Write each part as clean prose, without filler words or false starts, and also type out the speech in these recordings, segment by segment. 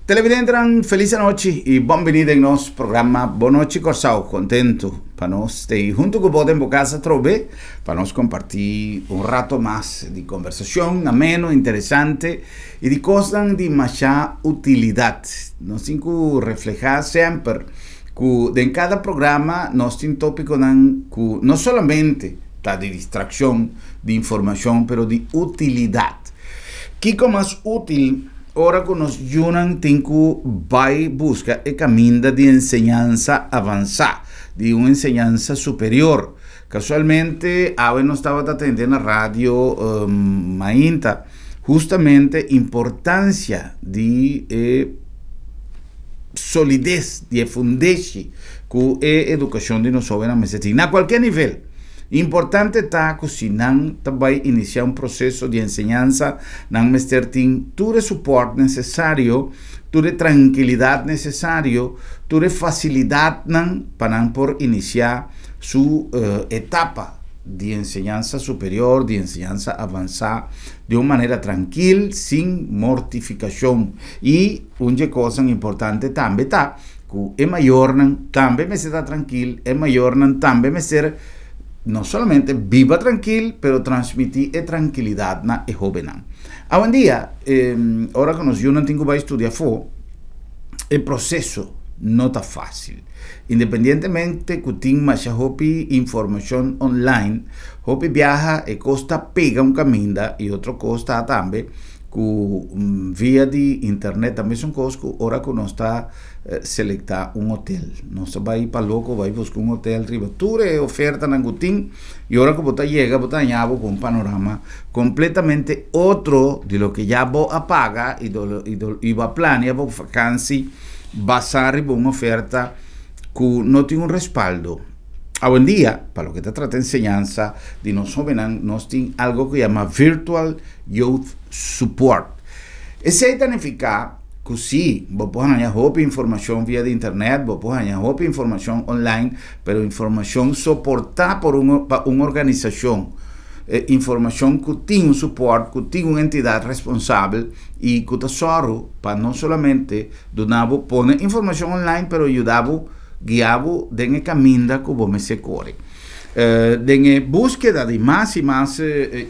Televidentes, feliz noche y bienvenido en nuestro programa Boa Noite Corsao. Contento para nos estar junto con vos en casa trove para nos compartir un rato más de conversación ameno, interesante y de cosas de mucha utilidad. Nos tengo reflejar siempre que en cada programa nos tiene tópico que no solamente está de distracción, de información, pero de utilidad. ¿Qué más útil? Ahora que nos yunan tengo vai busca el camino de enseñanza avanzada, de una enseñanza superior. Casualmente, ahora no estaba atendiendo a radio Mainta, justamente importancia de solidez, de fundeci con educación de nosotros a cualquier nivel. Importante está que si nan também iniciar un proceso de enseñanza, nan mester tin todo soporte necesario, toda tranquilidad necesario, toda facilidad nan para por iniciar su etapa de enseñanza superior, de enseñanza avanzada, de una manera tranquila, sin mortificación. Y una cosa importante también está que es mayor nan también me está tranquilo, es mayor nan también me ser no solamente viva tranquilo, pero transmitir tranquilidad na e joven. Hoy en día, ahora que nos yo no tengo que estudiar el proceso no está fácil. Independientemente que tenga más información online, hopi viaja e costa pega un camino y otro costa también que vía de internet también son cosas que ahora que nos está selectar un hotel. No se va a ir para loco, va a buscar un hotel arriba. Tú le oferta en Gutín y ahora que vos llega, vos añades con un panorama completamente otro de lo que ya vos apaga y va a planear vos vacancia basar en una oferta que no tiene un respaldo. Hoy en día, para lo que te trata de enseñanza, de nosotros nos tiene algo que llama Virtual Youth Support. Ese significa que sí, vos puedes añadir información vía de internet, vos puedes añadir información online, pero información soportada por una organización, información que tiene un support, que tiene una entidad responsable y que te solo para no solamente poner información online, pero ayudar guiado en el camino que vos me se corre. En búsqueda de más y más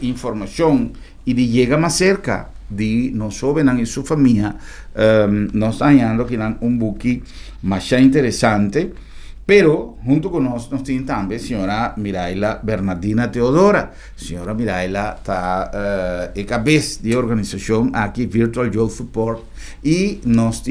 información y de llegar más cerca de nosotros y su familia, nos está hallando que un buque más interesante, pero junto con nosotros nos tiene también señora Miraila Bernardina Teodora. Señora Miraila está cabeza de organización aquí, Virtual Youth Support, y nos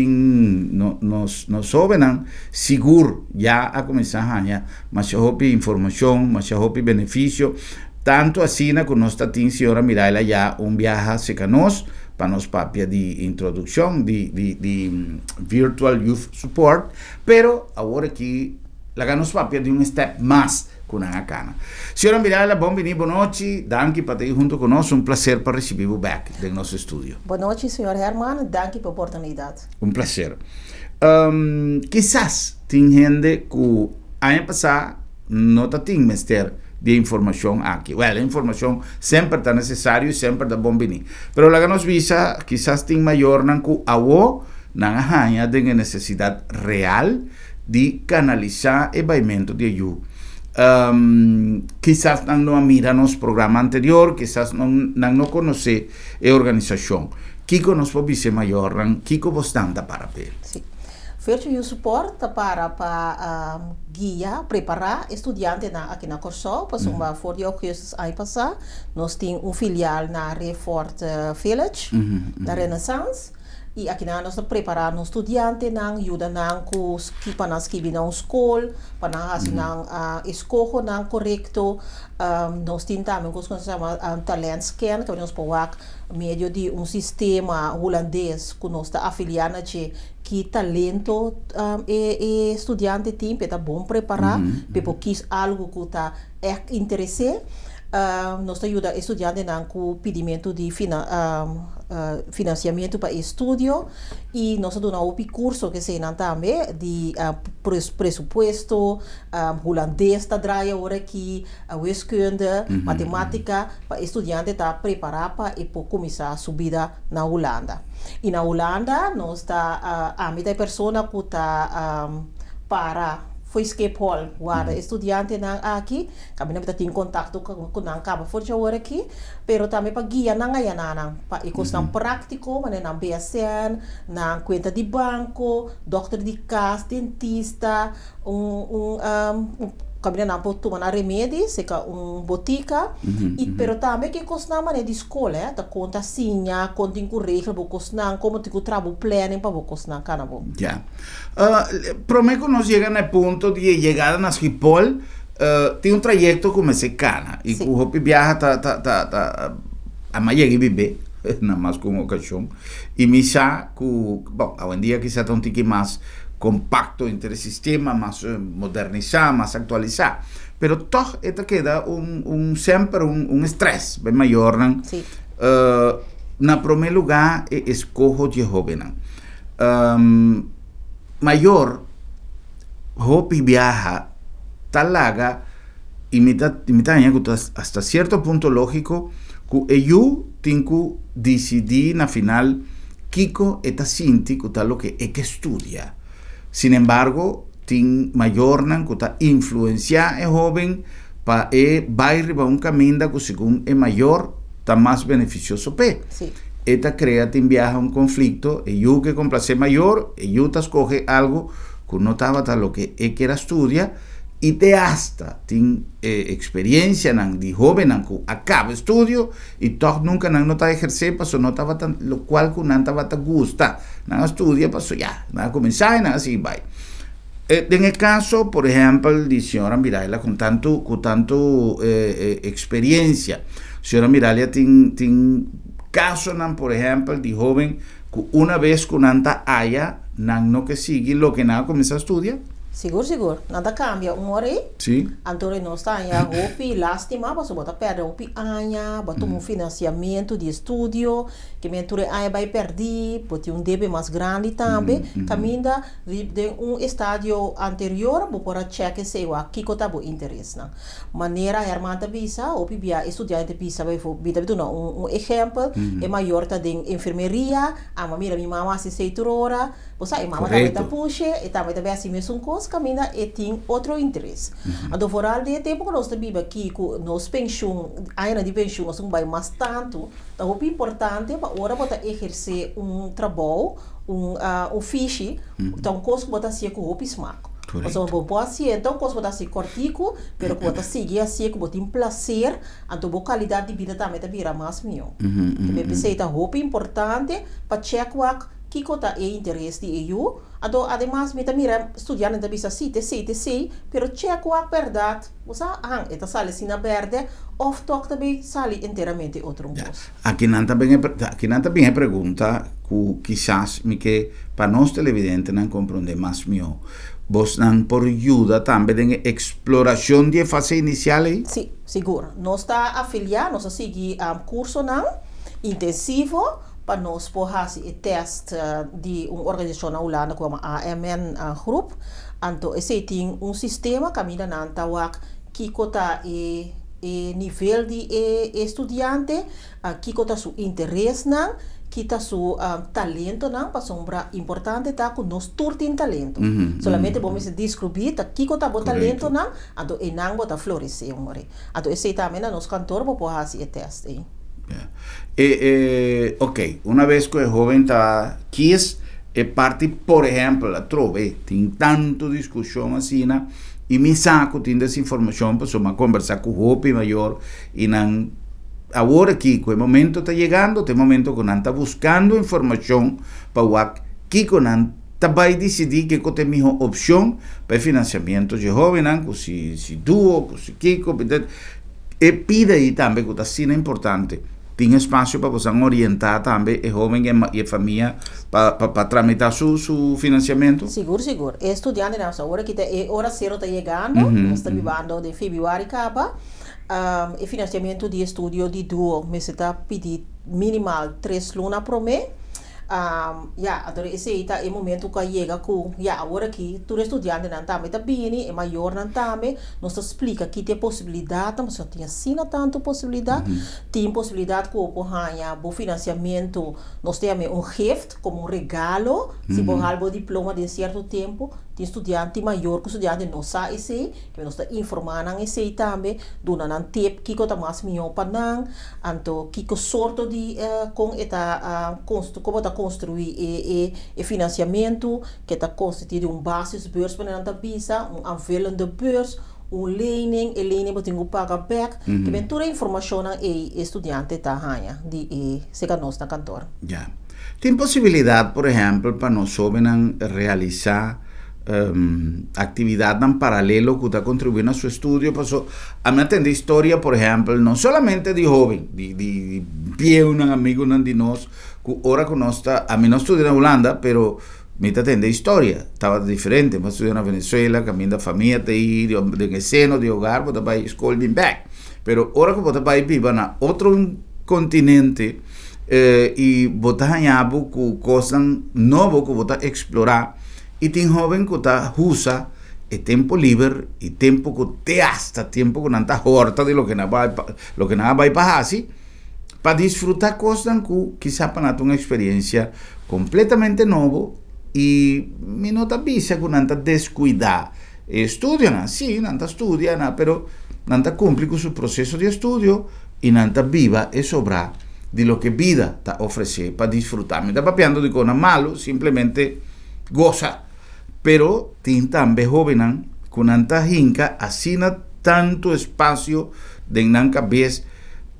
soberan seguro ya a comenzar a hallar más información, más beneficio, tanto así que nos está señora Miraila ya un viaje secanos para nos papia de introducción de Virtual Youth Support, pero ahora aquí la ganos papia de un step más con una cana. Señora Miraila, bienvenida, buenas noches, danke para estar junto con nosotros, un placer para recibir back del nuestro estudio. Buenas noches, señor Herman, danke por la oportunidad. Un placer. Quizás tiene gente que año pasado no tiene mester de información aquí. Bueno, la información siempre está necesaria y siempre está bienvenida. Pero la que nos visa, quizás tiene mayor que agua, nada de necesidad real de canalizar el movimiento de ayuda. Quizás no mira nos programa anterior, quizás no conoce la organización. Kiko nos puede decir mayor, Kiko bastante para ver. Sí. Virtual Youth Support para guiar, preparar estudiantes aqui na Corsao, para uma for de augustus ano passado, nós temos filial na Refort Village, na Renaissance. E aqui nós preparamos estudantes, ajuda para nós escrever na escola, para nós fazer escolha correto. Nós temos também o que se chama talent scan, que nós podemos meio de sistema holandês que nós está afiliado que talento estudante tem para bom preparar, para quis algo que está interesse. Nós ajuda estudante com pedimento de financiamento para estudio e nós damos um curso que se também de presupuesto, holandês está draaien agora aqui, wiskunde, matemática, para estudante tá preparar para e começar a subida na Holanda. E na Holanda nós está a mitad pessoa que está para foi Schiphol, waar estudante nang aqui, kami na tem contato com nang kaba for jawara aqui, pero também para guia nang ayanang, para ikos nang prático, mané nang BSN, nang conta de banco, doctor de casa, dentista, kami na po tomar remédios, seca botica, e pero também que cos nang mané de escola, ta conta sinha, conta em currículo, bocos nang, como te trabalho planning para bocos nang canabo. Ya. Prometo nos llegan al punto de llegar a Schiphol, tiene un trayecto como ese cana, y cu hopi viaja a Mayegui vive, nada más con ocasión, y misa cu, bueno, hoy en día quizá un tiki más compacto entre el sistema, más modernizado, más actualizado, pero todo esto queda siempre un estrés bem mayor, ¿no? Sí. Na primer lugar, escojo de joven. Mayor, hopi viaja, talaga, imita hasta cierto punto lógico, que ellos tienen que decidir na final, Kiko eta sinti, que tal lo que estudia. Sin embargo, tin mayor nan que está influenciar el joven para ir a un camino que según es mayor, está más beneficioso pe. Sí. Esta crea tin viaja un conflicto, ellos que complace mayor, ellos te escoge algo que no estaba tal lo que quiera estudia y te hasta tin experiencia nan de joven nan que acaba estudio y todo nunca nan no está ejercer paso no estaba tan lo cual que nan estaba te gusta nan estudia paso ya nan comenzar y nan así bye. En el caso, por ejemplo, de señora Miralya con tanto experiencia, señora Miralya tiene caso, por ejemplo, de joven que una vez que nanta haya, no que sigue lo que nada comienza a estudiar. Seguro. Nada cambia hora aí. Sim. Antônio não está em roupi, lástima, mas bota perder roupi anha, bota financiamento de estudo, que menture anha vai perder, bota débito mais grande também, caminha de estádio anterior, para check se o aqui que tá bom interesse, não. Maneira a irmã da visa, ou bia estudante visa vai vida não exemplo, é maior tá de enfermeria, a mira minha mamãe se 6 horas, você a mamãe também tá puxe, e também assim mesmo coisa caminha e tem outro interesse. Então, fora de tempo que nós estamos aqui, com nós pensão, ainda de pensão, nós não vai mais tanto, então é importante para agora botar exercer trabalho, ofício, então coisa que botar assim com o pismaco. Nós vamos assim, então coisa botar assim cortico, pero que botar seguir assim que botar prazer, então a qualidade de vida também tá vira mais melhor. Eu pensei que é importante para checar que está o interesse de eu. Además, me mira estudando da bisa CTC, pero checo a verdade, você esta sala sina verde, of toque também sale inteiramente outro coisa. Aqui não também é pergunta que quizás que para nós televidentes não compreender mais melhor. Vos não por ajuda também em exploração de fase inicial aí? Sim, seguro. Nós está afiliado, nós seguimos curso não intensivo. Para nós fazer o teste de uma organização na Holanda como a AMN Group. Então, esse tem sistema que caminha na Antawak que está o nível de estudante, que está seu interesse, que está seu talento, para sombra importante tá que nós todos temos talento. Solamente vamos descobrir que está bom talento, então e não bota florescer. Então, esse também na nosso cantor para fazer o teste. Ok, una vez que el joven está aquí parte, por ejemplo, la trove, tiene tanto discusión así, y mi saco tiene desinformación, pues vamos a conversar con Hopi mayor, y ahora aquí, que el momento está llegando, el momento que está buscando información, para que está va a decidir que es mi opción para el financiamiento de joven, si dúo, si Kiko, pide ahí también, que está importante. Tiene espacio para poder orientar también el joven y la familia para tramitar su financiamiento? Seguro. Estudiante, ahora que hora cero está llegando, está vivendo de febrero acaba, el financiamiento de estudio de duo, me está pedindo minimal 3 lunas por mês. Então esse é o momento que chega com, agora aqui, tu estudante não também tá bem, é maior não também, nos explica que tem possibilidade, mas só tem assim tanto possibilidade, tem possibilidade que o ganha bom financiamento, nós temos um gift como um regalo, se você ganhar o diploma de certo tempo, tem estudante maior que estudante não sabe esse, que nós está informando esse também, dona não tep que está mais melhor para não, então que sorte de com esta como está construir e financiamento que está constituído basis beurs para não visa, aanvullende beurs, lening, e lening moet je pagar back, que vem toda a informação e estudante está ganha de chega nós na cantor. Ya. Tem possibilidade, por exemplo, para nós jóvenes realizar actividad en paralelo que está contribuyendo a su estudio. Pasó a mí atender historia, por ejemplo, no solamente de joven, de pie un amigo de nos, que ahora conozco, a mí no estudié en Holanda, pero me atender historia, estaba diferente, me estudié en Venezuela, camino de familia, de seno, de hogar, pero estaba escuela back. Pero ahora que estaba viva en otro continente, y botar allá con cosas nuevas que botar explorar. Y tem joven que está usa el tiempo libre y tiempo que te hasta tiempo que no está horta de lo que nada va a pasar así para disfrutar cosas que quizá para una experiencia completamente nueva y me nota visa que no está descuidada. Estudian, sí, no está estudiando, pero no está cumple con su proceso de estudio y no está viva y sobra de lo que vida te ofrece para disfrutar. Me está papeando de cosas malo, simplemente goza. Pero tem também jovens com tanta hinca, assina tanto espaço de na cabeça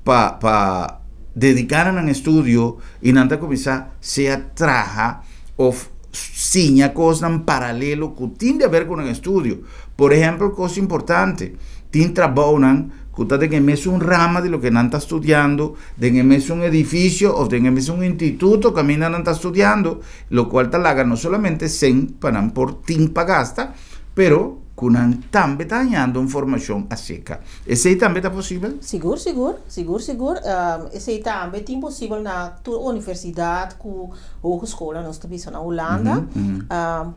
para dedicar a estudo e não começar a se atraja ou sinha coisas em paralelo que tem a ver com o estudo. Por exemplo, coisa importante, tem trabalho que está en el mesmo rama de lo que no está estudiando, en el mesmo edificio o en el mismo instituto que no está estudiando, lo cual te laga no solamente sem para por tiempo gasta, pero que también está ganhando información a seca. Esse também está possível? Seguro. Esse também é possível na tua universidade, com hogeschola, nós estamos na Holanda.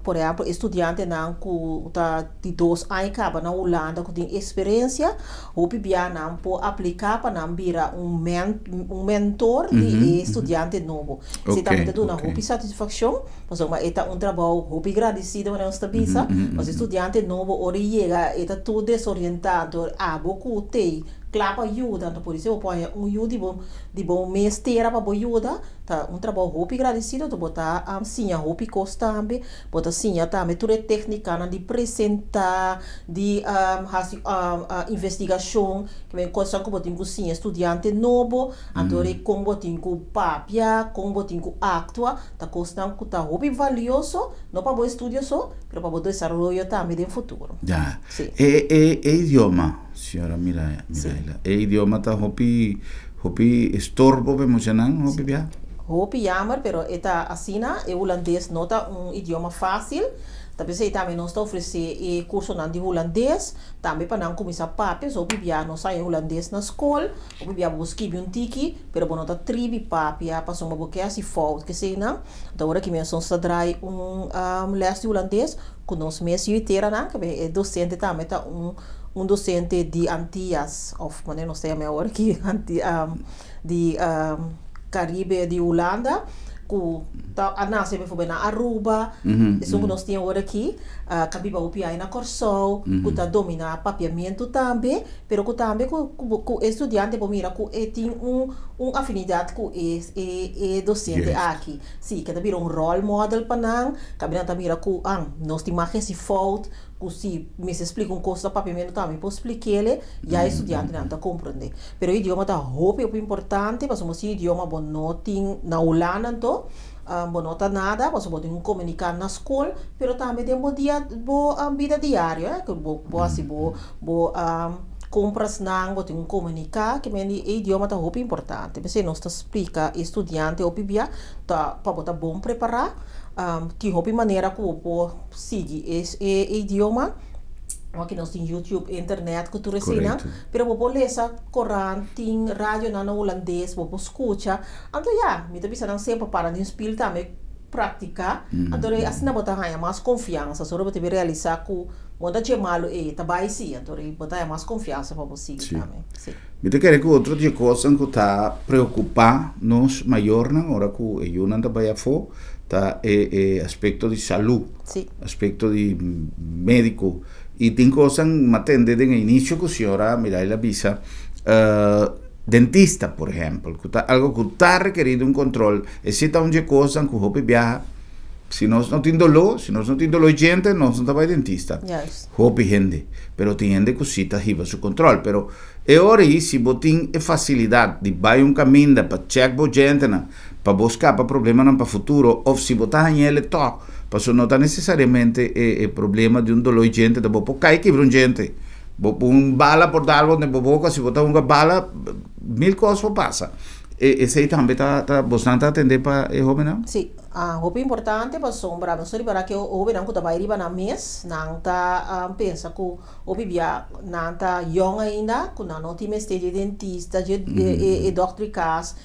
Por exemplo, estudante não que tá de 2 anos acaba na Holanda, que tem experiência, o PBA não pode aplicar para não virar mentor de estudante novo. Se também dá uma satisfação, mas é trabalho agradecido para nós estamos, mas estudante novo ora chega e está tudo desorientado, pouco tem claro ajuda, então por isso eu ponho ajuda de bom mestre para ajuda, tá trabalho muito agradecido, tu botar sim a muito costa também, botar sim também toda técnica de apresentar, de investigação, que vem coisa que botar com sim estudante novo, então como botar com papia, como botar com actua, tá costa que tá muito valioso, não para o estudo só, mas para o desenvolvimento também no futuro. Já. É idioma, senhora Miraila. É idioma está hopi estorbo emocionante, hopi bia. Hopi jammer, pero eta assina, e holandês nota idioma fácil. Tapi sei também nós está oferecer curso de holandês, também para não começar papéis, ou bibia não sai holandês na escola, ou bibia busque um tiki, pero bom nota tribi papia, para uma boqueia se falta que sei não. Então agora que nós está trai les de holandês, com nós mesmo inteira não, que é docente também tá docente de Antillas, of maneira não sei agora que de Caribe de Holanda, que a nasce foi na Aruba, isso que nós temos agora aqui, cabiba o piai na Corsol, que tá domina papiamento também, pero que também que estudante por mira que tem afinidade com docente aqui, sim, que tá vira role model para não, cabina tá mira que nós temos mais esse fault, que se me explica coisa do papiamento também, posso explicar ele, e a estudante não tá compreender. Pero o idioma tá muito importante, mas o idioma bom não tem na Holanda então, bom não tá nada, mas bom tem comunicar na escola, pero também tem vida diária, que bom assim bom compras não, tem comunicar, que o idioma tá muito importante. Você não está explica estudante ou bibia, tá para botar bom preparar, que houve maneira que eu posso seguir esse idioma Aqui nós temos YouTube, internet, cultura resina, Correto. pero vou lesa Coran, tem rádio na holandês, vou escuta. Então, me também não sempre para de spil também praticar. Então, assim não botar mais confiança, só para te realizar que quando é malo tá bem sim, então botar mais confiança para você também. Sim. Me te quer que outra de coisa que está preocupar nos maior na hora que eu não trabalha fora, tá aspecto de saúde, Sim. aspecto de médico. E tem coisas que atende no início que a senhora me dá a visa, dentista, por exemplo, que algo que está requerido um controle. Existe uma coisa que o viaja, se nós não temos dolor gente, nós não vai dentista. Yes. Hope gente, pero tem gente que cita riba su controle, pero é hora aí se botin é facilidade de vai um caminho para check bo gente na, para buscar para problema não para futuro, ou se botar em ele toque, para não tá necessariamente problema de dolor gente, da bopo cai quebra gente. Bopo bala por dar onde boca, se botar uma bala, mil coisas passa. Esse aí também tá bastante atender para jovem não? Sim. O importante para sombra, não sei para que o verão que vai riba na mês, não tá pensa que o bebia não tá young ainda, que não tem mestre dentista, de doctricas,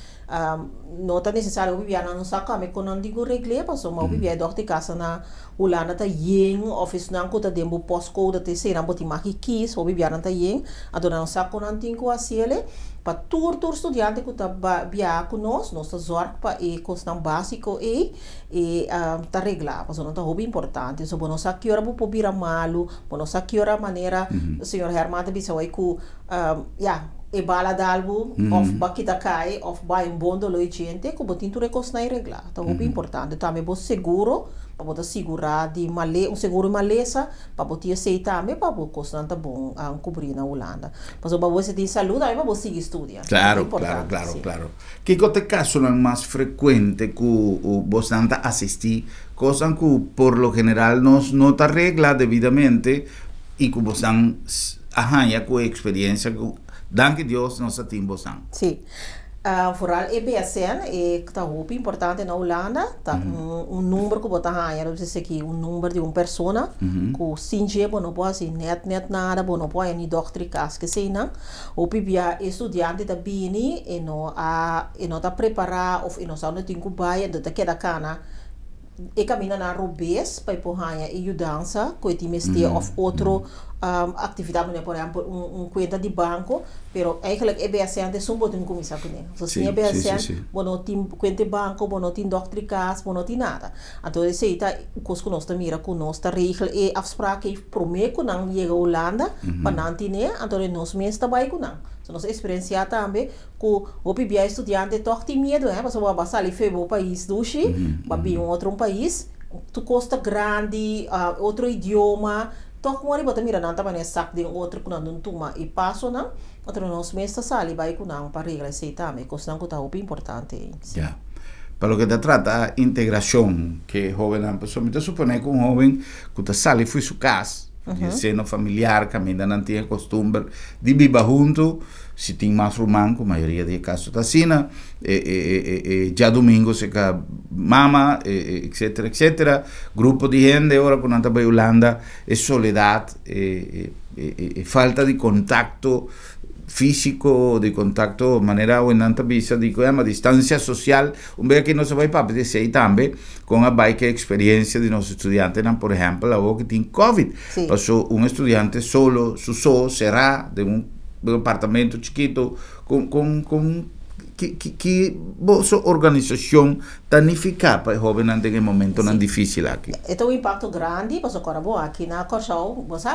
não tá necessário o bebia não saca, mas quando não digo regle, para sombra o bebia doctricas na Holanda tá yeng, office não que tá dentro postcode te sei não botar mais quis, o bebia não tá yeng, adora não saca não tem que assim para todo estudante que está via conosco, nós zorg para questão básico tá reglado, mas não tá muito importante, so não sabe que hora vou pobir malo, não sabe que hora maneira, o senhor Herman também sabe que bala dalbo, of bakita cai, of vai bom do gente, que botin tu recurso na reglado, tá muito importante, também vou seguro, para botar segurar de seguro maleza, para botar aceitar, também para botar constante bom cobrir na Holanda. Mas para você ter saúde, aí para você estudar. Claro. Que te caso não mais frequente que você anda assistir, coisas que por lo general não está reglada devidamente e que você arranha com a experiência que, danke Deus, nós temos você. Sim. Vooral EBSN está muito importante na Holanda, tá número que botar aí, não sei se número de uma pessoa, que singe, não pode net nada, não pode nem doctricas que sei não, o pibia estudante da bini e não tá preparado ou não sabe tem que vai, da queda cana caminha na robês para porranha e dança, que tem mestre of outro atividade, por exemplo, conta de banco, pero eigenlijk EBSN é só botar começar com ele. So, se EBSN, não tem conta de banco, não tem doctricas, não tem nada. Então, esse aí tá, o que nós tá mira com nós tá regel e afspraak e promete que não chega a Holanda, para não ter, então nós mesmos tá vai com não. So, nossa experiência também, que o bebê estudante toch tem medo, porque você vai sair para o país do Chile, para vir outro país, tu custa grande, outro idioma, toch mori bota mira não também é saco de outro que não toma e passo não, outro nós mesmos sair vai com não para regla sei também, coisa não que tá muito importante. Yeah. Para lo que te trata integração, que joven, pessoalmente supone que joven que sale fui su casa, de seno familiar, que ainda não tinha costume de viver junto, se tem mais romântico, a maioria de casos está assim, já domingo se que mama, etc. Grupo de gente, agora quando está para Holanda, é soledade, falta de contacto físico, de contacto, maneira o nanta visa de uma distância social, vez que não se vai para dizer também com a baixa experiência de nossos estudantes, por exemplo, agora que tem Covid, passou estudante solo, será de apartamento chiquito com que vossa organização planifica para jovens naquele momento não difícil aqui. É um impacto grande, mas agora aqui na Corsal, você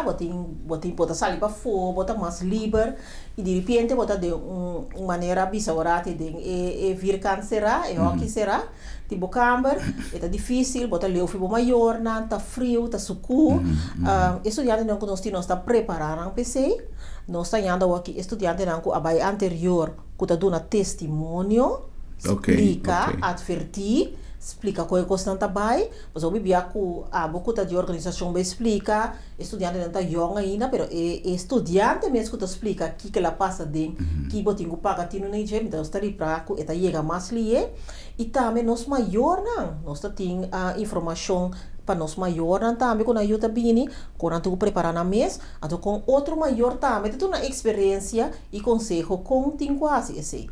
pode sair para fora, botar mais livre e de repente botar de uma maneira bizarra de vir cancerar, aqui será, tipo câmara, é difícil, botar leu fibro maior, não tá frio, tá suco, estudante não nós está preparando para PC, nós estamos aqui estudante não com a anterior que está dando testemunho, explica, advertir, explica coisa constante vai, mas eu bibia com a bocuta de organização vai explica, estudante não tá young ainda, pero estudante mesmo que explica que ela passa de que botinho paga tino nem jeito, então está ali para que eta chega mais lie e também nós maior não, nós tem a informação para nós maior também com ajuda bini, quando tu preparar na mês, então com outro maior também, tu na experiência e conselho com tem quase esse.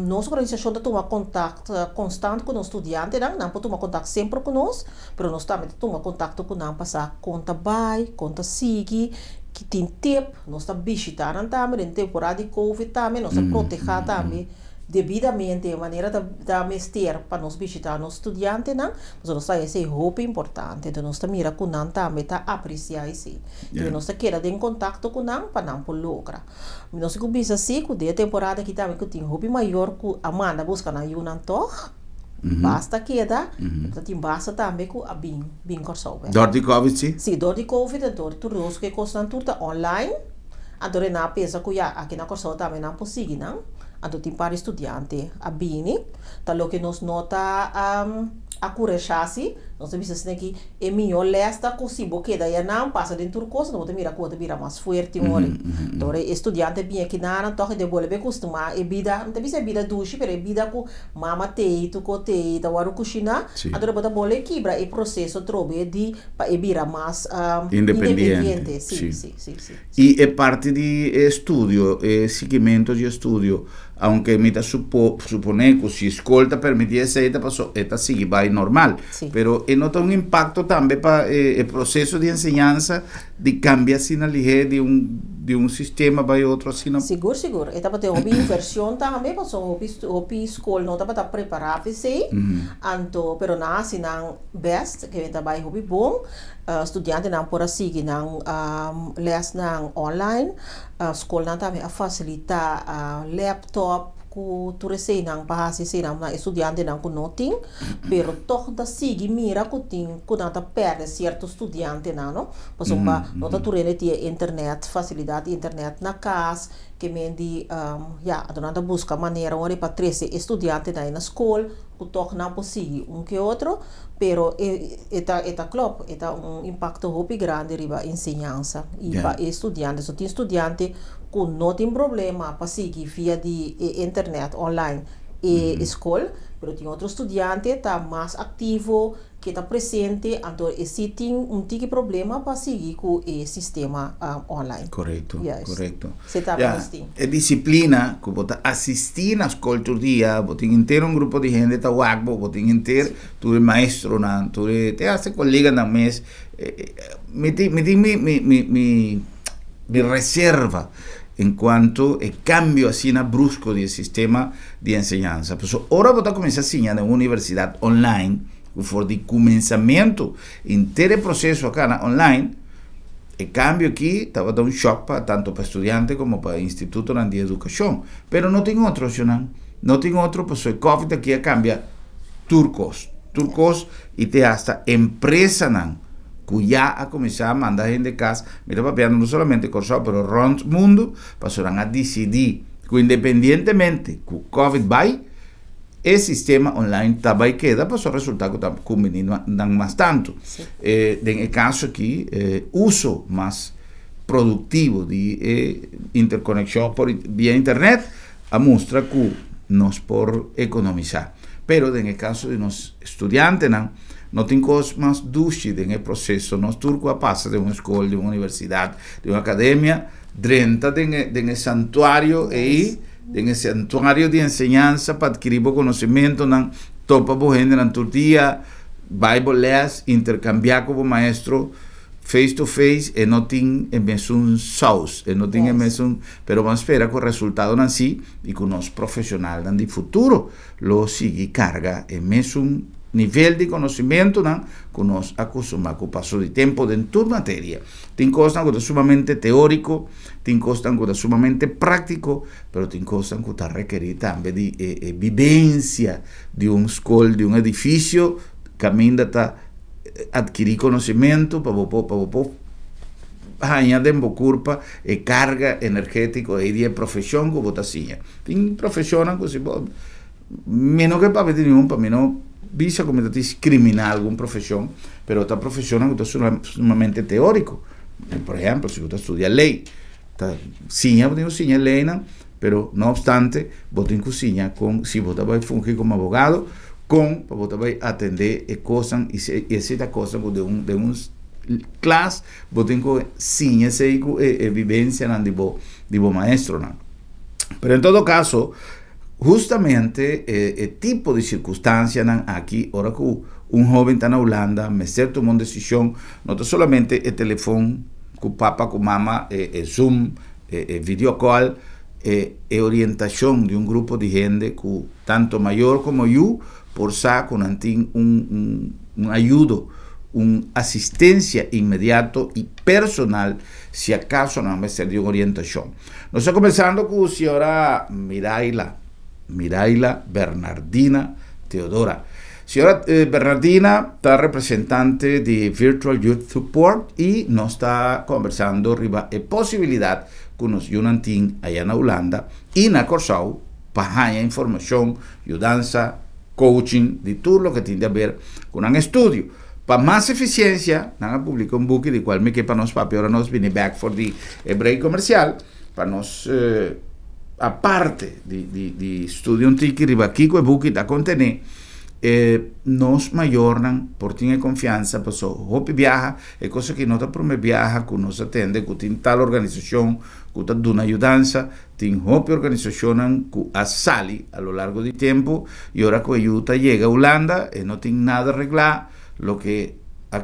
Nossa organização toma contato constante com os estudantes, não pode tomar contato sempre conosco, mas nós também toma contato com nós, passar conta vai, conta sigue, que tem tempo, nós estamos visitando também, em temporada de Covid também, nós estamos protegendo também, devidamente, de maneira da mestre para nós visitar os estudantes, não? Mas nós temos esse roupa importante, então nós estamos mirando com nós também, para apreciar isso. Então nós estamos em contato com nós, para não por lucrar. Nós estamos assim, que a temporada que também tem roupa maior, que a Amanda busca na Yunan Toch, basta queda, tem basta também com a bem corso. Dor de Covid, sim? Sim, dor de Covid, dor de nós que costam tudo online, adore na pensa que aqui na corso também não possível, não? Então tem para estudante a bini, tá lo que nos nota a curechasi, nós temos assim que é melhor lesta com se boque daí não passa dentro coisa, não te mira coisa mira mais forte ori. Então estudante bem aqui na toque de bola bem costuma e vida, não tem vida duche, pero vida com mama teito com teita, waru cozinha, adora bota bola quebra e processo trobe de para vira mais independente. Sim. E é parte de estudo, seguimento de estudo. Aunque me supone que si escolta permitir esta paso esta sigue va normal, pero nota un impacto también para el proceso de enseñanza de cambiar sin aliger de un sistema para otro así no. Seguro. Esta para ter uma inversão também, para o escola não para preparar para si, anto pero na assim não best que vem também hobby bom, estudante não por seguir não les não online, escola não também a facilitar laptop ku turese nang bahasa nang na estudante nang kunoting, pero toch da sigi mira kuting kunata perde certo estudante na no, pasumba nota turene tie internet, facilidade internet na casa, que mendi adonada busca maneira onde para 13 estudante na escola, ku toch não possível que outro, pero eta club, eta impacto hopi grande riba enseñanza e para estudante, so tem estudante que não tem problema para seguir via de internet online e escola, mas tem outro estudante que está mais ativo, que está presente, então esse tem tipo problema para seguir com o sistema online. Correto. Você está assim. É disciplina que você assistir na escola todo dia, você inteiro um grupo de gente tá wagbo, você inteiro tu é maestro na, tu é te hace colega na mês, me reserva enquanto cambio assim brusco do sistema de enseñanza. Pues ahora vou começar a ensinar na universidade online, for de começamento inteiro processo acá na online. E cambio aqui estava dando um choque para tanto para estudante como para instituto de educação, pero não tem outro, não tem outro, pues o COVID aqui cambia turcos e te hasta empresa não que já a começar a mandar gente de casa, mira papiando não somente Corsó, pero around mundo, passaram a decidir que independentemente que o COVID vai, o sistema online também queda, para o resultado que o menino não mais tanto. No caso aqui, uso mais produtivo de interconexão por via internet, a mostra que nós por economizar. Pero no caso de nós estudantes, não tem coisa mais dúvida no processo. Nós turco passa de uma escola, de uma universidade, de uma academia, dentro de santuário e de santuário de enseñanza para adquirir conhecimento, não topa por gente na turdia, Bible les, intercambiar com o maestro face to face, e não tem mesmo sauce, e não tem mesmo, pero vamos esperar que o resultado não si e que o nosso profissional no futuro lo siga carga e mesmo nível de conhecimento que nós acostumamos com o passo de tempo dentro de toda matéria. Tem coisas que são sumamente teórico, tem coisas que são sumamente prático, mas tem coisas que estão requeridas também de vivência de escola, de edifício, que ainda está adquirir conhecimento para ganhar de curva e carga energética e de profissão que você tinha. Tem profissão que menos que para nenhum, para mim não visa como dice criminal, alguna profesión, pero esta profesión es sumamente teórico. Por ejemplo, si usted estudia ley, siña ley, pero no obstante, vos tenés que siñar con, si vos vas a fungir como abogado, vos vas a atender cosas y esa cosa de un clase, vos tenés que siñar esa vivencia de vos maestro. Pero en todo caso, justamente el tipo de circunstancias aquí, ahora que un joven está en Holanda, me tomó una decisión, no solamente el teléfono, con papá, con mamá, el Zoom, video call, orientación de un grupo de gente, tanto mayor como yo, por sacar un ayudo, una asistencia inmediato y personal, si acaso no me de una orientación. Nos está comenzando con la señora Miraila Bernardina Teodora. Señora Bernardina está representante de Virtual Youth Support y nos está conversando arriba de posibilidad que nos ayuden allá en Holanda y en Corsau para información, ayudanza, coaching, de todo lo que tiene que ver con un estudio. Para más eficiencia, nada publicó un book de cual me quepa nos papi, ahora nos viene back for the break comercial, para nos aparte de estudio un tiki riba aquí con el book da contener nos mayornan por tener confianza, pues hopi viaja, es cosa que no te prome viaja, que nos atende, que tiene tal organización, que te da una ayudanza, tiene hopi organización que sale a lo largo del tiempo y ahora que ayuda llega a Holanda, no tiene nada arreglado, lo que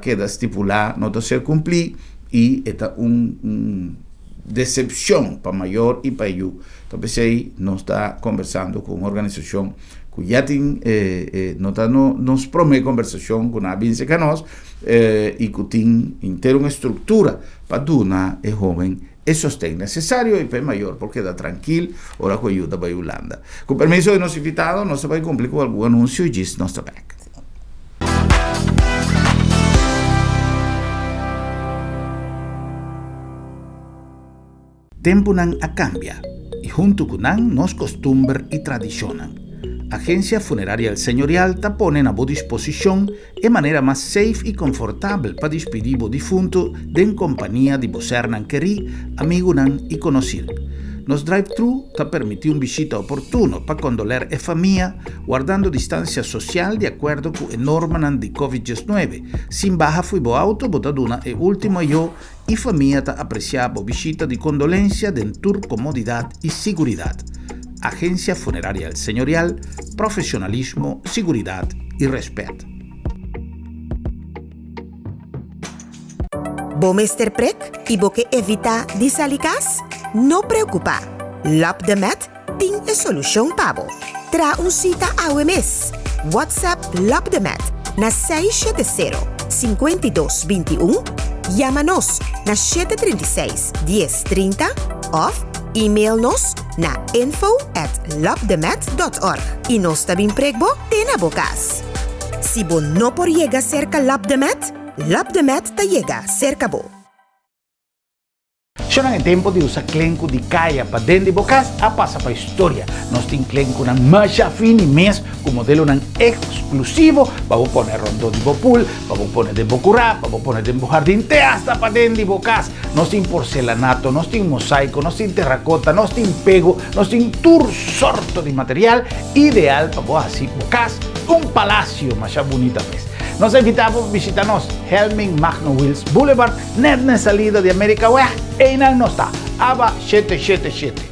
queda estipulado no te se cumplir y está un decepción para mayor y para yo. Entonces ahí nos está conversando con una organización que ya tiene, nos promete conversación con una vince que nos y que tiene una estructura para dar el joven el sostén necesario y para mayor porque da tranquilo ahora que ayuda para Holanda. Con permiso de nuestro invitado, no se va a cumplir con algún anuncio y just nos está back. Tempo nan a cambia y junto con nan nos costumbre y tradicionan. Agencia Funeraria El Señorial te pone a vossa disposición de manera más safe y confortable para despedir o difunto en compañía de vos hernan querí, amigo nan y conocido. Nos drive-thru te permite una visita oportuna para condoler a familia, guardando distancia social de acuerdo con la norma de COVID-19. Sin baja fui bo auto, botaduna e último yo y familia te apreciaba visita de condolencia de tour comodidad y seguridad. Agencia Funeraria El Señorial, profesionalismo, seguridad y respeto. Bo Mr. Prek y bo que evita disalikas? No preocupa. Lap de Met tiene solución pabo. Tra un cita a mes. WhatsApp Lap de Met na 670-5221. Llámanos na 736-1030 of e-mail-nos na info@lapdemet.org y nos tabing pregbo tena bokas. Si bo no por llega cerca Lap de Met te llega cerca bo. Sono in tempo di usare clenco di caia para dentro di bocas a passa para historia. Nos tin clenco una macha fini mes con modelo un exclusivo, vamos poner rondo di bopul, vamos poner de bocurá, vamos poner de jardín te hasta para dentro di bocas. Nos tin porcelanato, nos tin mosaico, nos tin terracota, nos tin pego, nos tin tur sorto di material ideal para vos así bocas, un palacio macha bonita pues. Nos invitamos a visitarnos Helming Magno Wills Boulevard, net na salida de América West, e inang nos está, ABA 777.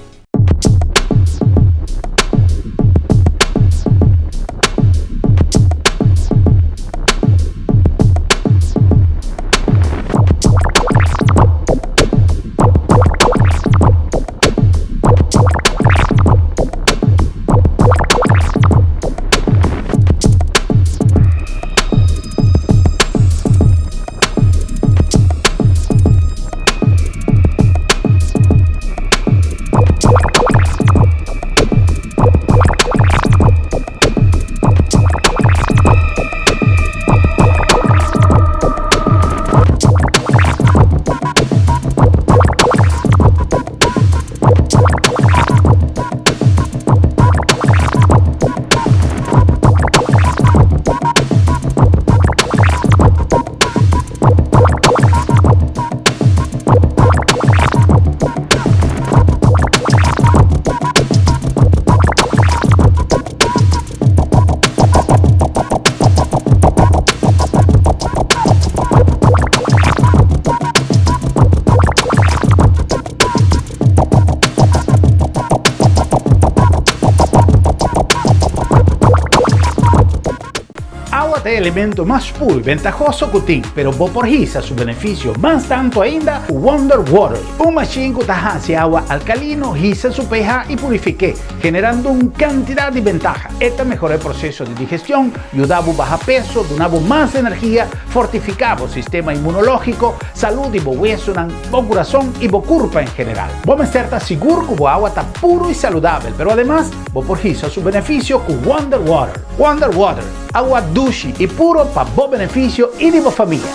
é elemento mais puro e ventajoso que tem, pero vou por hisa su benefício mais tanto ainda o Wonder Water. Um machine que hace agua alcalino, hisa su pH e purifique, generando uma quantidade de ventaja. Esta mejora o processo de digestão, ayudava a bajar peso, donava mais energia, fortificava o sistema inmunológico, saúde bo hueso, bo coração e bo curva em geral. Vou estar seguro que a agua está puro e saudável, pero además vou por hisa su benefício com Wonder Water. Wonder Water, agua dulce e puro para bom benefício e de boa família.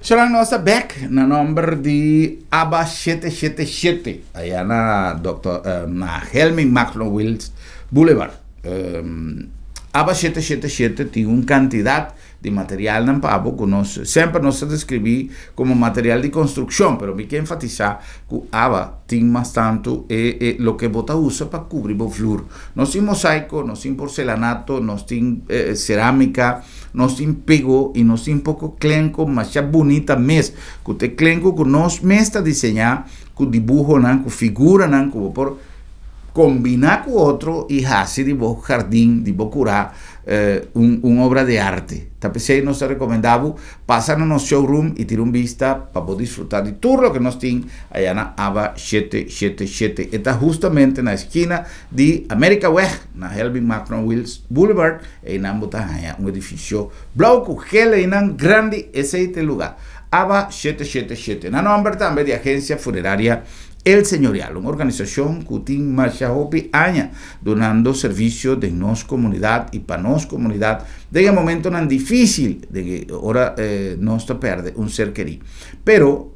Será nossa back na número de ABA 777, allá na Helming Macklin Wills Boulevard. ABA 777 tem uma quantidade de material não pabo que nós sempre nos descrevi como material de construção, pero me quero enfatizar que ABA tem bastante o que bota usa para cobrir o flor. Nós temos mosaico, nós temos porcelanato, nós temos cerâmica, nós temos pego e nós temos pouco clenco, mas é bonita mesmo. Que o clenco que nós mesmo está desenhar, com dibujo, com figura, com por combinar com outro e fazer de bom jardim, de bom curar uma obra de arte. Tapecei nós recomendamos passar no nosso showroom e ter uma vista para poder desfrutar de tudo o que nós temos aí na ABA 777. Está justamente na esquina de America Weg, na Helming Macklin Wills Boulevard, e na botanha um edifício branco, gel e grande, esse é o lugar. ABA 777. Na nome também de agência funerária El Señorial, uma organização que tem mais de anos donando serviço de nossa comunidade e para nossa comunidade, de um momento tão difícil, de que agora nós perdemos um ser querido. Pero,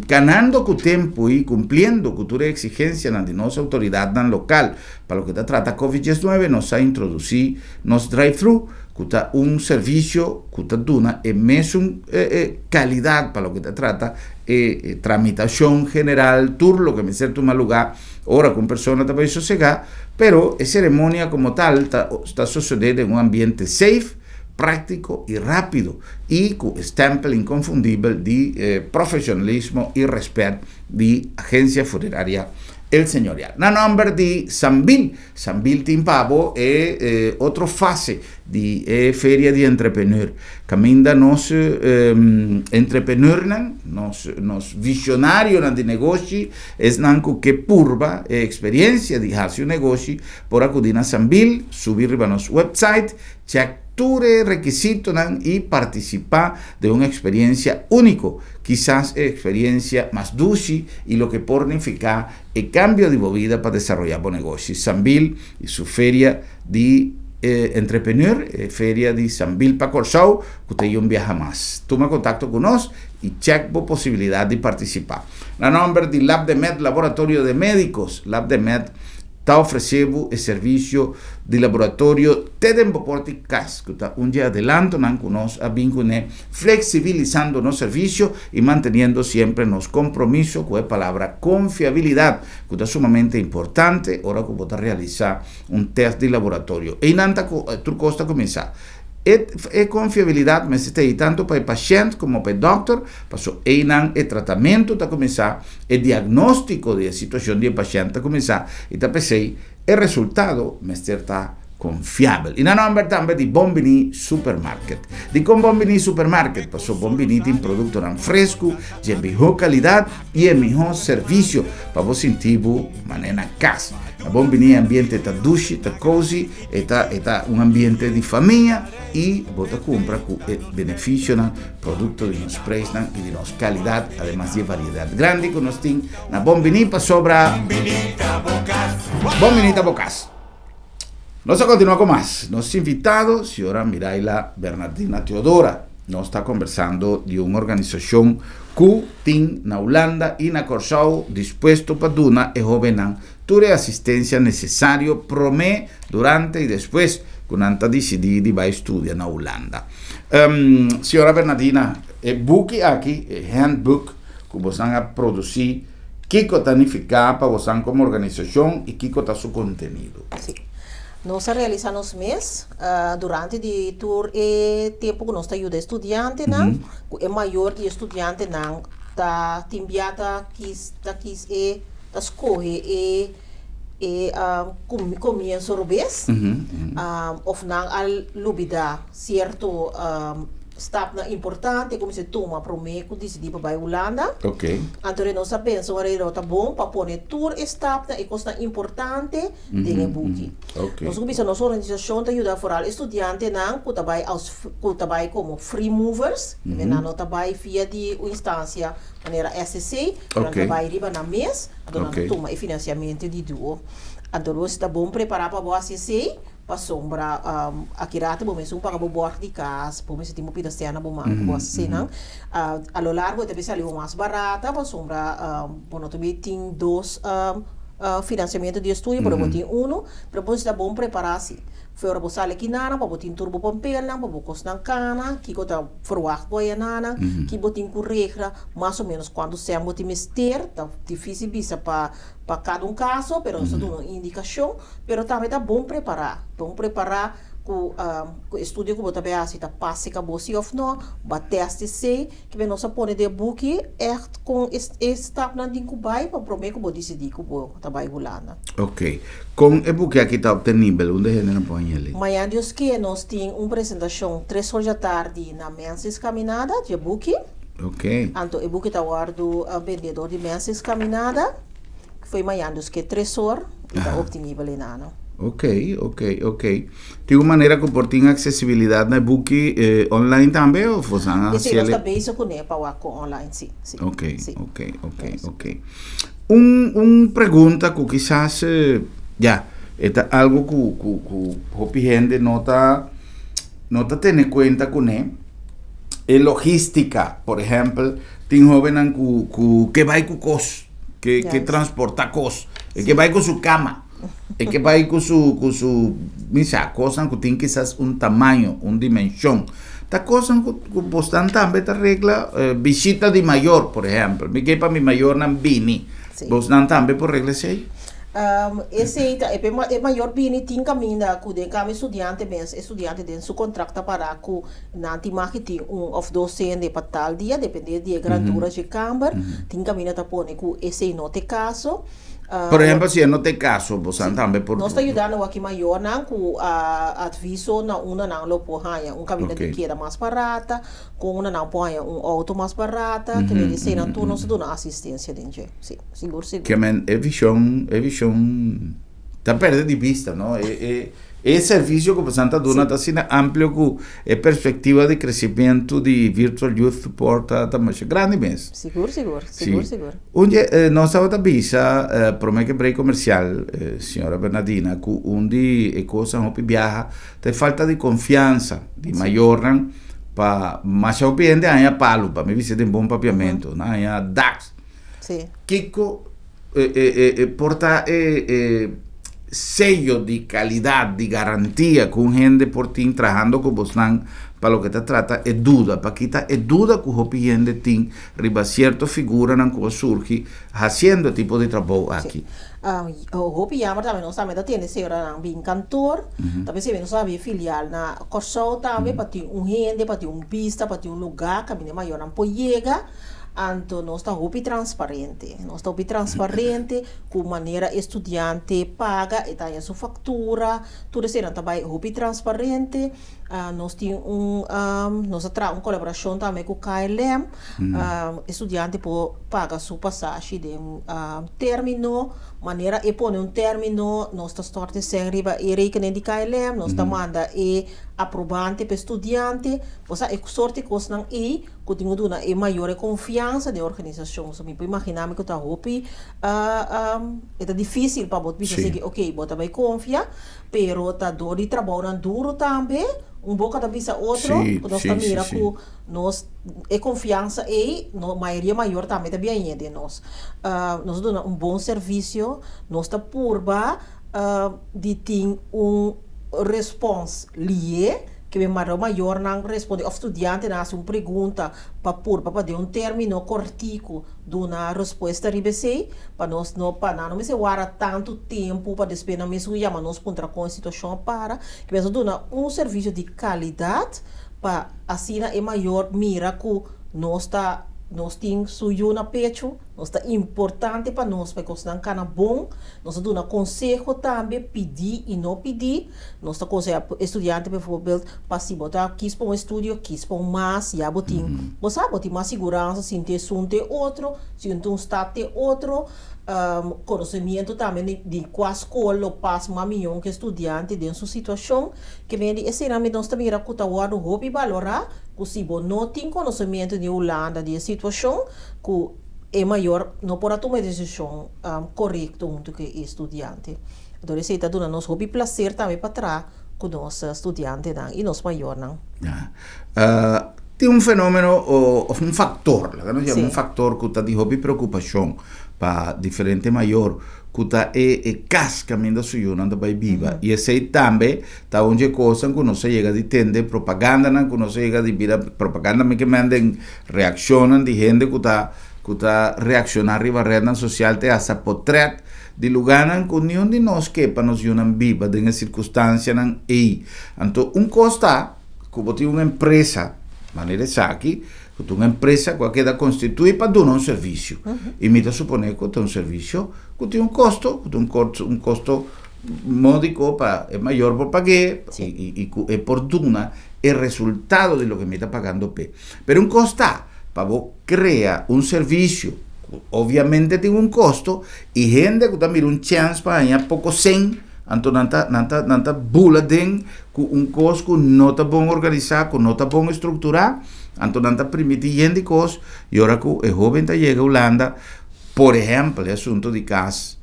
ganando com o tempo e cumprindo com toda a exigência de nossa autoridade local, para o que trata a Covid-19, nós a introduzir nosso drive-thru, que está um serviço que está dando mesmo qualidade para o que trata tramitação general, tudo o que me certo um lugar, ora com pessoa também sossegar, pero a cerimônia como tal está sucedendo em um ambiente safe, práctico e rápido e com stempel inconfundível de profissionalismo e respeito de agência funerária El Señorial. Na nome de Sambil Timpabo é outra fase de feria de entrepreneur. Caminda nos entrepreneur, nos visionários de negócio, é que purba a experiência de fazer um negócio por acudir na Sambil, subir para nosso website, check tudo requisito e participar de uma experiência única, quizás a experiência mais dulce e o que pode ficar é cambio de vida para desenvolver o negócio. Sambil e sua feria de entrepreneur, feria de Sambil para Corsau, que tem um viaje mais. Toma contato conosco e check a possibilidade de participar. Na nome de LabDemed, Laboratório de Médicos, LabDemed está oferecendo o serviço de laboratório tempo porticas, que está dia adelanto com nós, a vincular, flexibilizando nosso serviço e mantendo sempre nosso compromisso com a palavra confiabilidade, que está sumamente importante, hora que você realizar teste de laboratório. E não tu costa começar. É confiabilidade, mas tem tanto para o paciente como para o doutor, para o tratamento está começar, o diagnóstico da situação do paciente está começar, e está pensei, o resultado, mas está confiável. E na nome também de Bombini Supermarket. De com Bombini Supermarket, passou Bombini tem produto fresco, de melhor qualidade e melhor serviço, para você sentir de maneira casa. A Bombini é ambiente está duche, está cozy, está um ambiente de família e você compra com benefício no produto de nosso preço e de nossa qualidade, además de variedade grande que nós temos na Bombini para sobra Bombinita Bocas. Nós continuamos com mais. Nosso invitado, senhora Miraila Bernardina Teodora, nós está conversando de uma organização que tem na Holanda e na Corsau disposto para dar a jovem toda a assistência necessária promé, durante e depois, quando anta decidir de vai estudar na Holanda. Senhora Bernardina, o book aqui, o handbook que você vai produzir, que está significa para você como organização e que está seu conteúdo? Sim. Nós realizamos mês durante o tempo que nós ajudamos estudantes, é maior que estudante ta timbiata quis ta escolhe comienzo rubes of nang al lubida certo stap na importante como se toma pro me ku decidi pa bai Holanda. Ok. Antore non sa penso ora tá bom pa pone tour stap na e costa importante dinge buki. Ok. Nós começa nossa organização te ajuda foral estudante nang ku tabai como free movers, na no tabai via di instância maneira SCC, Ok. tabai riba na mês, adona Ok. toma e financiamento di duo. Antore está bom preparar para boa SCC pa sombra akirate bom mesmo para boa de casa bom mesmo timo pida cena bom boa cena a lo largo de pesar algo mais barata pa sombra bom também tem dois financiamento de estudo para botar pero bom está bom preparar-se foi hora botar aqui nana para botar turbo papel na para botar na cana que gota forward boia nana que botar com regra mais ou menos quando se botar mister tá difícil bisa para cada caso pero isso dá uma indicação pero também tá bom preparar com o estudo que botar bem assim tá passe acabou se of no bateste se que bem nossa pone de book echt com estap na din kubai para prometer que vou decidir que vou trabalhar Holanda. Ok. Com e book aqui está obtenível, onde é na põe ali? Amanhã Deus que nós tem uma apresentação 3 horas da tarde na Menses Caminhada de book. Ok. Anto e book tá guardo vendedor de Menses Caminada. Foi amanhã Deus que 3 horas e tá obtenível em ano. Ok. Tem uma maneira que por ter acessibilidade na book online também ou você não? Esse nós também isso com para online sim. Ok. Sim. Ok. Pergunta que quizás ya é algo que gente nota tener cuenta con logística, por ejemplo, tem joven que vai com cos, que transporta cos, que vai com su cama. Es que va a ir con su misa, cosas que tienen quizás un tamaño, una dimensión. Estas cosas que postan también esta regla, visita de mayor, por ejemplo. Mi que para mi mayor nan bini. Postan también por regla 6. Esse é maior bini tem caminho que den kami estudante den su contrato para que nanti marketing of 2 de para tal dia depende de grandura de câmara tem caminho tá pone que esse não tem caso. Por ejemplo, si no te caso, vos también por... Nós está ajudando aqui maior com aviso na uma não lo porranha caminho de queda mais barata com uma não porranha auto mais barata que ele diz na tu não se dá assistência dentro sim seguro que men é visão tá perdendo de vista, não é serviço que você está dando está sendo amplo que é perspectiva de crescimento de virtual youth support tá mais grande mesmo. Seguro. Onde nós estamos a visa promete break comercial, senhora Bernardina, que onde coisa não viaja, tem falta de confiança de maior para mais o cliente aí palo para me visita um bom papiamento, aí DAX. Sim. Kiko porta sello de calidad, de garantía con gente por ti trabajando con vos para lo que te trata es duda, para quitar es duda que hopi gente tin riba cierto figura nan ko surgi haciendo tipo de trabajo aquí. Hopi jammer também nós também tiene senhora nang bin kantor, também se nós sabe filial na Corsol também para ter gente, para ter pista, para ter lugar, caminho maior não pode Anto nós está transparente com maneira estudante paga e tem a sua factura, tudo isso também transparente. Nós temos nós temos colaboração também com o KLM, estudante pode pagar sua passagem de término, maneira e põe término, nós está sorte sem riba e rekening de KLM, nós está manda e aprovante para estudante, você é sorte coisa não que tenho duna e maior confiança de organização, so me pode imaginar que tá é difícil para botar dizer ok, bota vai confiar, pero tá dor de trabalho duro também, pouco da visa outro, nós tá mira que nós é confiança e no maioria maior também tá bem de nós. Nós dona bom serviço, nós tá purba de ter response lié que me maior não responde o estudante na uma pergunta para de término cortico de uma resposta ribese para nós não se guarda tanto tempo para despender mesmo mas nós contra com a situação para que mesmo dona serviço de qualidade para assim é maior mira que nós está nós temos suyo na pecho, nós está importante para nós, porque nós não cana bom, nós damos um conselho também, pedir e não pedir, nós está conselho estudante, por exemplo, para se botar, quis para um estúdio, quis para um mais, já botim, você botar mais segurança, se tem um tem outro, se tem um estado tem outro, conhecimento também de qual escola passa mais milhão que estudante dentro sua situação, que vem de esse nome nós também irá cutar o hobby valorar, que se você não tem conhecimento de Holanda de situação, que é maior, não pode tomar decisão correta do que estudante. Então, isso está dando nosso hobby prazer também para trás com nós estudante e nós maior não. Tem um fenômeno, um fator, nós chamamos um fator que está de hobby preocupação para diferente maior, que está cascamente suyo não vai viva. E esse também está onde coisa que não se chega de entender propaganda, que não se chega de vir propaganda que mandem reaccionam de gente que está reaccionando arriba rede social te hasta portrait de lugar que nenhum de nós que para nos unam viva de uma circunstância aí. Então costa que você uma empresa maneira aqui que uma empresa qualquer constitui para dar um serviço e me suponer que tem um serviço que tem um custo módico para é maior por pagar e é por duna é resultado de lo que me está pagando pero um costa para criar um serviço obviamente tem um custo e gente que também um chance para ganhar pouco sem então nanta bula den com custo que não está bom organizado que não está bom estruturado então nanta permite gente coisa e agora que o jovem chega a Holanda por exemplo, o assunto de casa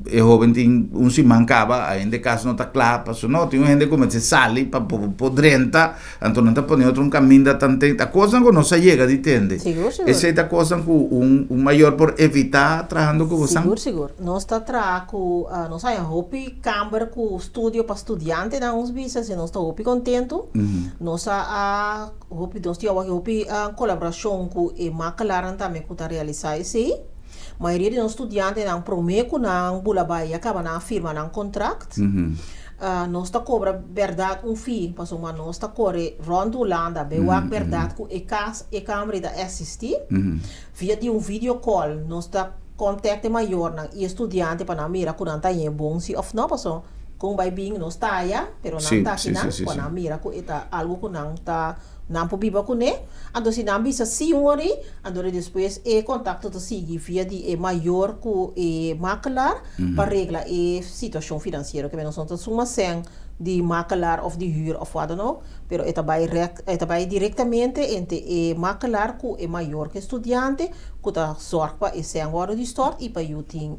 o jovem tem se mancava ainda casa não está claro passou não tem gente como se sale para podrenta então não está ponendo outro caminho da tanta coisa que não se chega de entender essa é a coisa que maior por evitar trabalhando com você seguro nós está trabalhando nós aí hopi câmara com estúdio para estudante na uns bichos e nós está hopi contento nós a hopi nós temos hopi colaboração com e macalaran também que está realizar isso a maioria dos estudantes não promete não bulabai acaba na firma não contrato nós está cobra verdade fee para uma nós está corre rondo Holanda bewa verdade com e câmera da assistir via de vídeo call nós está contato maior na e estudante para na mira quando tá em bom se of não passou com vai bem nós está ya pero não está aqui não quando na mira com eta algo que não está não pode viver com ele, então se não bisa se ori, então depois contato to sigue via de maior que makelar para regla situação financeira que nós não suma sem de makelar of de huur of wat dan ook, pero eta vai diretamente entre makelar que maior que estudante que tá zorg para sem agora de start e para yuting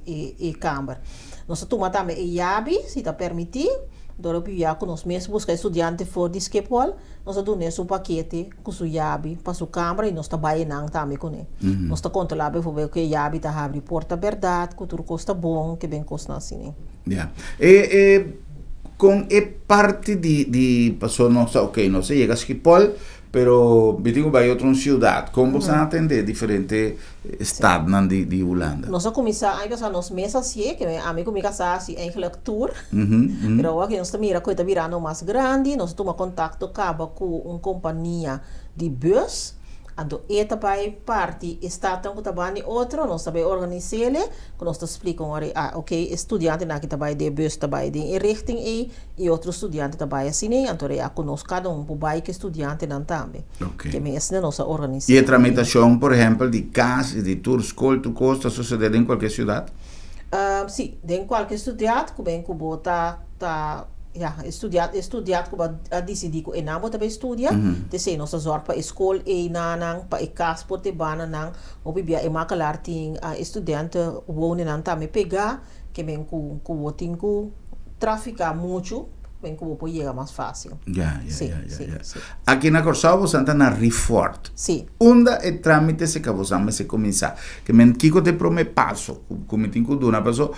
câmara. Nós toma também IABI, se tá permitir. Dorp já com nós mesmos buscar estudante for de skepol, nós damos um paquete com o IABI para sua câmara e nós trabalhamos também com ele. Nós controlamos para ver que o IABI está abrindo porta verdade, que tudo custa bom, que bem custa assim. Com parte de pessoa não sei, ok, não sei, chega a skepol, pero vitinho vai outra cidade, como você atende diferente estados de Holanda. Nós começamos aí passar nos meses assim, que a mim comigo assim eigenlijk tour. Pero aqui nós também coisa virando mais grande, nós toma contato com uma companhia de bus. Ando eta vai parte estatan que trabalha outro nós também organizele que nós explicam ok estudante na que trabalha de bus trabalha de richting e outro estudante trabalha assim então é conosco cada vai que estudante não também que me essa nossa organização e a tramitação por exemplo de casa de tour school tu costa suceder em qualquer cidade sim em qualquer cidade que bem que bota estudar que vai decidir que não vai estudar, se nós zorg para escola e não para casa por te bana não, ou bibia e macalar tem estudante wonen não também pegar que bem que tem que traficar muito bem que pode chegar mais fácil. Sim. Aqui na Corsau você está na Refort. Sim. Onde é trâmite se que você vai começar? Que men kiko te promete passo, como tem que dar uma pessoa.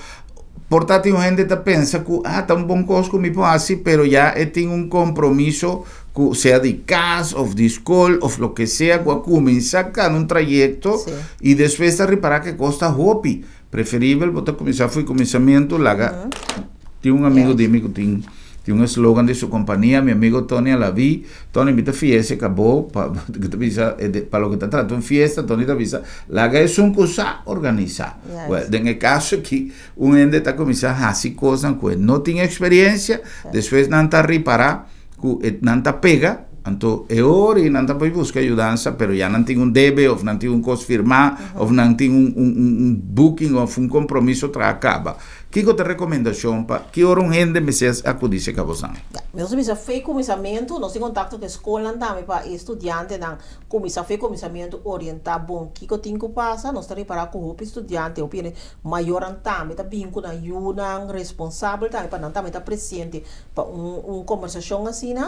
Portanto, a gente pensa que está um bom custo me pode pero já tem um compromisso que seja de casa ou de escola ou o que seja, que começar a um trajeto e depois reparar que custa hobby. Preferível, você começar foi começamento, lá tem um amigo de mim que tem tiene un eslogan de su compañía, mi amigo Tony Alaví. Tony, invita a fiesta, acabó, para lo que te trato en fiesta, Tony te avisa, la es un cosa organizada. Yes. Well, en el caso aquí, un ende está comenzando a hacer cosas que no tiene experiencia, después no está reparar, no está pega, então é hora e não pode buscar ajudança, pero já não tem um débito, ou não tem um costo firmar, ou não tem um booking, ou um compromisso para acabar. Que outra recomendação para que hora um gente me seja acudir com você? Nós temos feito começamento, nós temos contato com a escola também para estudante, não começar feito começamento orientar bom que tem que passar, nós estamos para com o estudante, o pene maior também tá bem com ajuda responsável também para não também tá presente para conversação assim, né?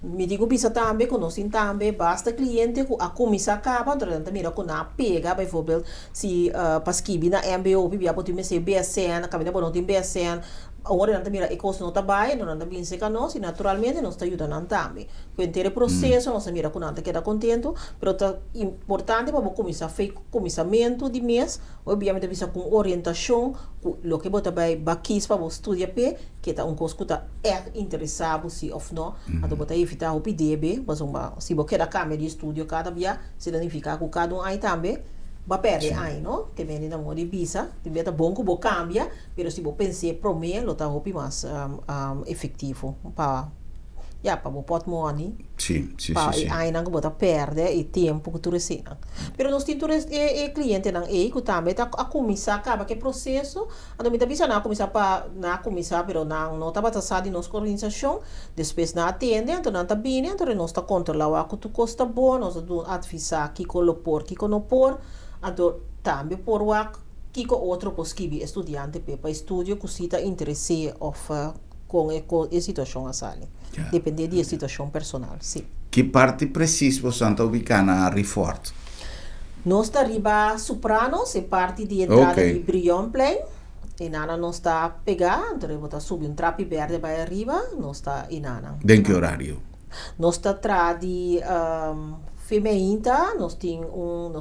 Me digo bisa também que nós também basta cliente que a comissão acaba durante mira com a pega, por exemplo, se para escrever na MBO, bibia pode me ser BSN, caminha por não tem BSN, agora não mira e coisa não tá bem, não tá bem seca nós e naturalmente nós tá ajudando também. Com o processo nós mira com nada queda contento, pero tá importante para começar feito começamento de mês, obviamente bisa com orientação, lo que bota bem baquis para estudar pe, que tá coisa que tá interessado se of não, então bota evitar o PDB, mas se você quer câmera de estúdio cada dia, significa que cada aí também va perdere aí, no? Que vem na mão de bisa, diventa bom que você cambia, mas se você pensar para mim, lo tá hopi mais efetivo para você pode money. Sim. Aí não você perde e tempo que tu recebe. Pero nós temos cliente não que também tá a começar acaba que processo, a me tá bisa na começar, pero não tá batendo de nossa organização, depois na atende, então não tá bem, então nós tá controlar o que tu custa bom, nós avisar que colopor, que não por. Então, também por o que outro possível estudante para estúdio que se está interessado com a situação a sala. Depende da situação personal, sim. Que parte precisa você está ubicar na Refort? Nós está arriba Sopranos, é parte de entrada de Brion Plain. E nana nós está pegando, então vou subir um trapo verde para arriba, nós está em nana. De que horário? Nós está atrás de feminina, nós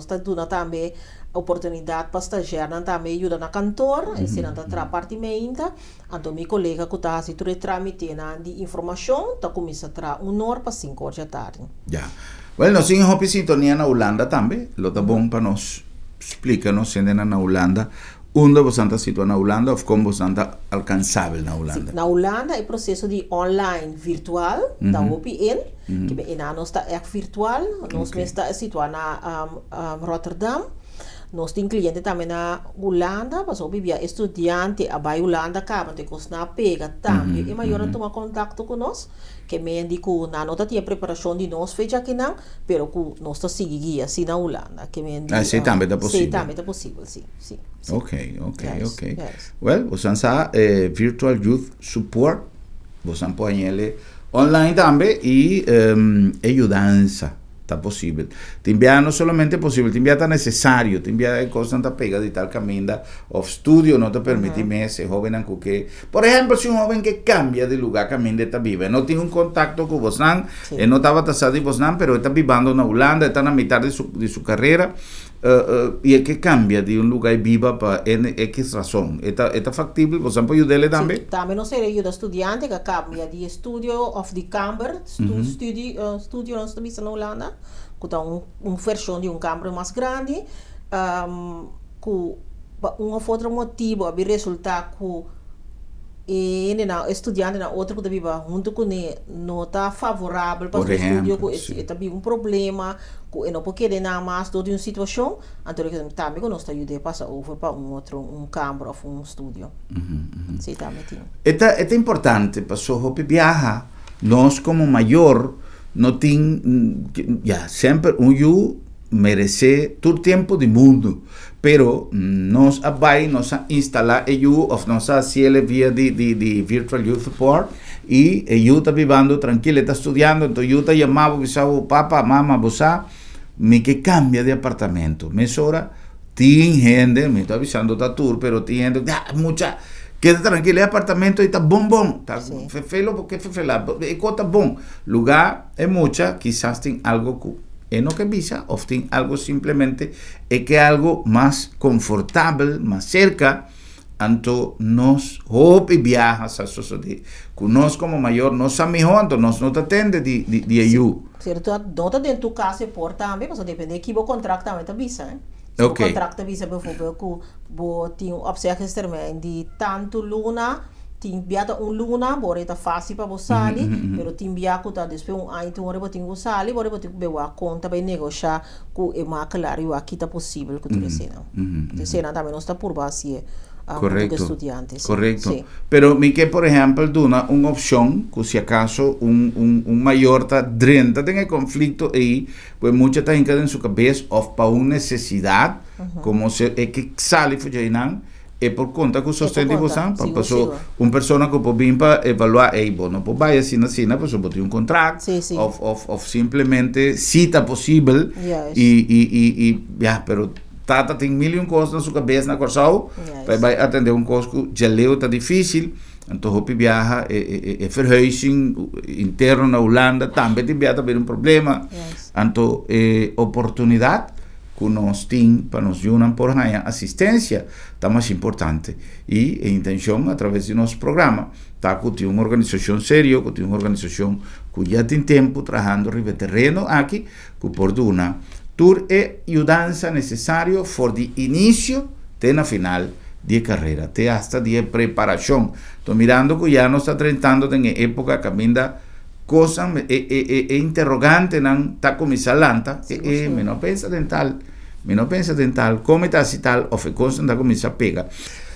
está dando também oportunidade para estagiário também ajuda na cantor, e se não está atrás parte feminina, então meu colega que está se tudo tramite de informação, está começando a trazer 1 hora para 5 horas da tarde. Já. Well, nós temos uma sintonia na Holanda também, lo tá bom para nós explicar-nos sendo na Holanda. Onde você está situado na Holanda ou como você está alcançável na Holanda? Sim, na Holanda é processo de online virtual, da OPN, que nós está virtual, nós está situado na Rotterdam. Nós temos cliente também na Holanda, mas eu vivia estudante, a Holanda acaba de na pega também, e maior toma contato conosco, que me indicou na nota tinha preparação de nós feita aqui não, pero que nós está seguindo assim na Holanda, que me indicou. Sim, também é possível. Sim, também é possível, sim. Ok. Yes. Well, você está Virtual Youth Support, você pode ele online também e ajudança. Está possível. Te envía no solamente posible, te envía está necesario, te envía cosas tan pegadas y tal camina of studio no te permite ese joven que, por ejemplo, si un joven que cambia de lugar camina está vive, no tiene un contacto con Bosnan, no estaba tasado de Bosnan, pero está viviendo en Holanda, está en la mitad de su carrera, y es que cambia de un lugar y viva para X razón. ¿Está factible? ¿Vos puede ayudarle también? Sí, también no se ayuda a estudiante que cambia de estudio of the Camber, estudio no está en Holanda, que está una versión de un Camber más grande, que un otro motivo había resultado que estudante na outra que viva junto com ele não está favorável para o estudo, que está um problema, que não pode querer nada mais de uma situação, então também nós está ajudando a passar over para um campo ou um estúdio. Sim, também tem. É importante para o que viaja, nós como maior não tem sempre merece todo o tempo do mundo, pero nos vai nos instalar ou nos hacer via de Virtual Youth Support e eu está vivendo tranquilo, está estudando, então eu está chamava o papá, mamá, você me que cambia de apartamento, mesora tem gente, me está avisando tá tour, pero tem gente, mucha queda tranquilo, é apartamento e está bom, tá fefelo porque fefela, é cota bom, lugar é mucha, quizás tem algo que no que visa, o algo simplemente es que algo más confortable, más cerca, anto nos hopi viajas a sociedade. Nós como maior, nós sabemos anto, nós não atende de ajuda. Certo, nota dentro do caso é por também, mas depende de que o contrato também tá visa, né? Se Ok. o contrato visa, por exemplo, que o tem observações também de tanto luna, tem biata luna, bora tá fácil para você sair, pero tem biata tá depois ano tu bora tem você sair, bora tem que bewa conta para negociar com o maclario aqui tá possível que tu receba. Cena também não está por base Correcto, estudiantes. correcto. Sí. Pero me que, por ejemplo, duna una opción, que si acaso un mayor está drenta en el conflicto ahí, pues mucha gente en su cabeza o para una necesidad, como se es que sale fujinan, es por conta que sostén de vosotros, para pasó una persona que puede vir para evaluar, bueno, pues vaya sin pues bote un contrato, Sí. o simplemente cita posible, Yes. y ya, pero Tata tem mil e coisas na sua cabeça na Corsau, vai atender coisa que já leu tá difícil, então hopi viaja verhuizing interno na Holanda, também tem viaja ter problema, então oportunidade que nós temos para nos juntar por ganhar assistência tá mais importante e a intenção através de nosso programa tá que tem uma organização séria, que tem uma organização que já tem tempo trabalhando no terreno aqui, que por duna tur é mudança necessário for de início até na final de carreira, até hasta de preparação. Estou mirando que já não está tratando em época que ainda coisa é interrogante, não está começando, me não pensa dental, como está se tal, ou foi coisa não começa a pegar.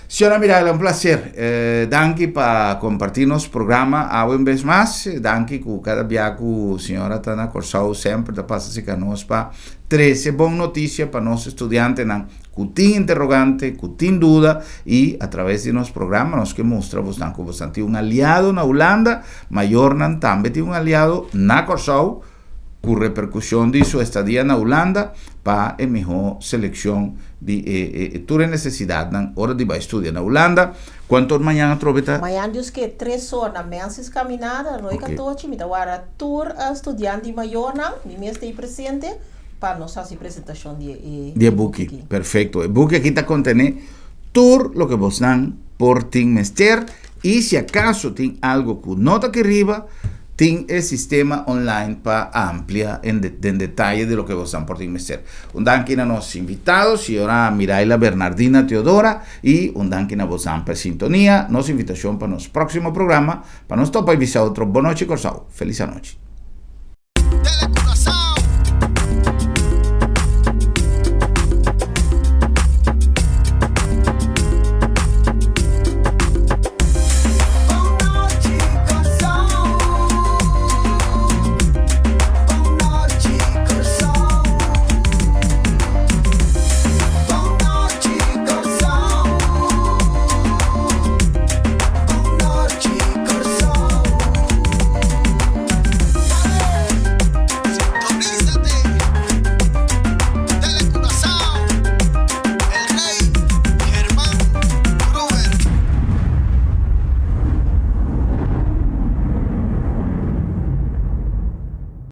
Senhora Mirayla, un placer. Danke para compartir nosso programa uma vez mais. Danke que cada dia que a senhora está na Corsau sempre está passando conosco para trazer boa notícia para nossos estudantes que tem interrogante, que tem dúvida e através de nosso programa nós que mostramos que você tem aliado na Holanda, maior também tem aliado na Corsau com repercussão de sua estadia na Holanda para a melhor seleção de tua necessidade na hora de estudar na Holanda. Quanto amanhã troveta? Amanhã diz que 3 horas na menses caminhada, não é que toche, me agora tour estudante maior não, me mesmo presente para nós fazer apresentação de book. Perfeito. O book aqui está contendo tudo o que você por tem mester e se acaso tem algo que nota que arriba tem el sistema online para ampliar en detalle de lo que vos han por mester. Un danke a los invitados, señora Mirayla Bernardina Teodora, y un danke a vos per sintonía. Nos invitación para nuestro próximo programa, para nos topa y visa otro. Buenas noches, Corsau. Feliz noche.